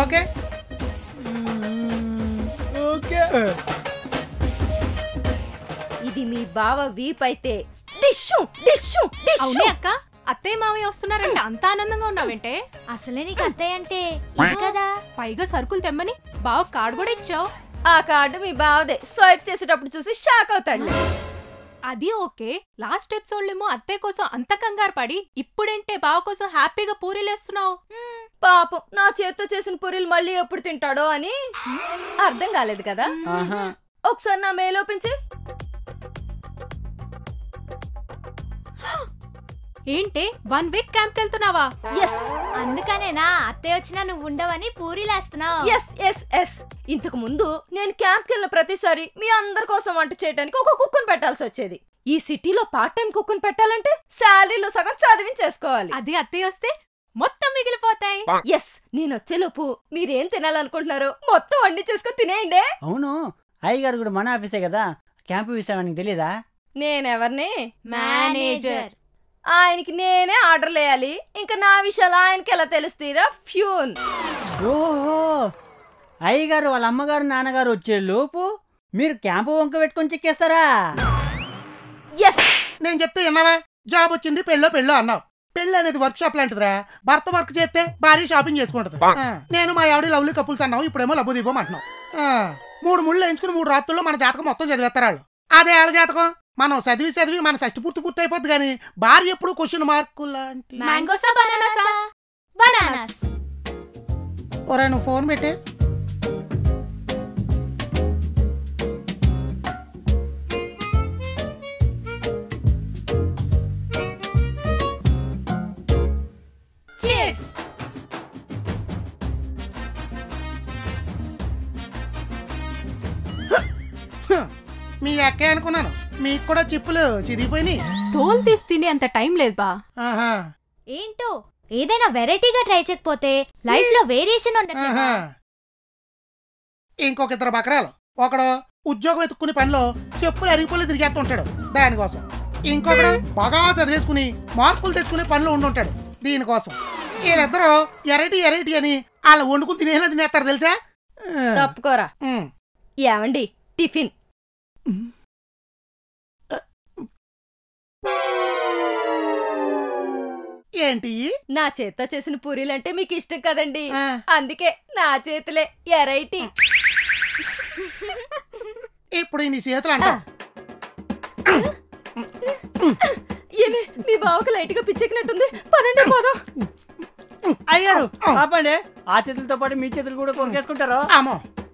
Okay okay. ఇది మీ బావ వీపైతే dish dish dish. అవునే అక్క, అత్తయ్య మావయ్య వస్తున్నారంటే అంత ఆనందంగా ఉన్నావంటే? అసలే నీకు అత్తయ్య అంటే కదా. పైగా సరుకులు తెమ్మని బావ కార్డు కూడా ఇచ్చావు. ఆ కార్డు మీ బావదే. స్వైప్ చేసేటప్పుడు చూసి షాక్ అవుతాడు. అది ఓకే. లాస్ట్ ఎపిసోడ్ ఏమో అత్తయ్య కోసం అంత కంగారు పడి ఇప్పుడంటే బావ కోసం హ్యాపీగా పూరీలేస్తున్నావు. పాపం నా చేత్తో చేసిన పూరీలు మళ్ళీ ఎప్పుడు తింటాడో అని అర్థం కాలేదు కదా. ఒకసారి నా మేలోపించి. ఏంటే 1 వీక్ క్యాంప్ వెళ్తున్నావా? ఎస్. అందుకనేనా అత్తయ్య వచ్చినా నువ్వు ఉండవని పూరీలేస్తున్నావు? Yes yes yes. ఇంతకు ముందు నేను క్యాంప్కి వెళ్ళిన ప్రతిసారి మీ అందరి కోసం వంట చేయడానికి ఒక కుక్కుని పెట్టాల్సి వచ్చేది. ఈ సిటీలో పార్ట్ టైం కుక్కుని పెట్టాలంటే శాలరీలో సగం చదివించేసుకోవాలి. అది అత్తయ్య వస్తే మొత్తం మిగిలిపోతాయి. ఎస్. నేను వచ్చేలోపు మీరేం తినాలనుకుంటున్నారో మొత్తం వండి చేసుకొని తినేయండి. అవును, అయ్యగారు కూడా మన ఆఫీసే కదా. క్యాంపు విషయం నీకు తెలీదా? నేనెవర్ని? మేనేజర్. ఆయనకి నేనే ఆర్డర్లు వేయాలి. ఇంకా నా విషయాలు ఆయనకి ఎలా తెలుస్తాయిరా ఫ్యూన్. ఓహో, అయ్యగారు వాళ్ళ అమ్మగారు నాన్నగారు వచ్చే లోపు మీరు క్యాంపు వంక పెట్టుకొని చెక్కేస్తారా? ఎస్. నేను చెప్తే విన్నావా? జాబ్ వచ్చింది, పెళ్ళో అన్నావు. పెళ్ళి అనేది వర్క్ షాప్ లాంటిదిరా. భర్త వర్క్ చేస్తే భార్య షాపింగ్ చేసుకుంటది. నేను మా ఆవిడ లవ్లీ కపుల్స్ అన్నావు, ఇప్పుడేమో లబ్బు దీపం అంటున్నావు. 3 ముళ్ళు ఎంచుకుని 3 రాత్రుల్లో మన జాతకం మొత్తం చదివేస్తారు వాళ్ళు. అదే వాళ్ళ జాతకం. మనం చదివి మన షష్టి పూర్తి అయిపోద్ది కానీ భార్య ఎప్పుడు క్వశ్చన్ మార్కు లాంటి. మ్యాంగోసా బనానాసా? బనానాస్. ఒరే నువ్వు ఫోన్ పెట్టే. మీ అక్కే అనుకున్నాను, మీకు కూడా చిప్పులు చిదిగిపోయినాయి. తోలు తీసి తినే అంత టైం లేదు బా. ఏంటో ఏదైనా వెరైటీగా ట్రై చేయకపోతే లైఫ్ లో వేరియేషన్ ఉండదు. ఇంకొక 2 బకరాలు. ఒకడు ఉద్యోగం ఎత్తుక్కునే పనిలో చెప్పులు అరిగిపోలే తిరిగేస్తుంటాడు దానికోసం. ఇంకొకడు బాగా చదివేసుకుని మార్కులు తెచ్చుకునే పనిలో ఉండుంటాడు దీనికోసం. వీళ్ళిద్దరూ ఎరైటీ అని వాళ్ళు వండుకుని తినేస్తారు తెలుసా? తప్పుకోరా. ఏమండి టిఫిన్? ఏంటి? నా చేత్తో చేసిన పూరీలంటే మీకు ఇష్టం కదండి, అందుకే నా చేతులే ఎరైటీ. ఇప్పుడు నీ చేతులు అంట. ఏమి మీ బావకు లైట్ గా పిచ్చెక్కినట్టుంది. పదండి పోదాం. అయ్యారు ఆపండి, ఆ చేతులతో పాటు మీ చేతులు కూడా కొనుకేసుకుంటారు. అమ్మో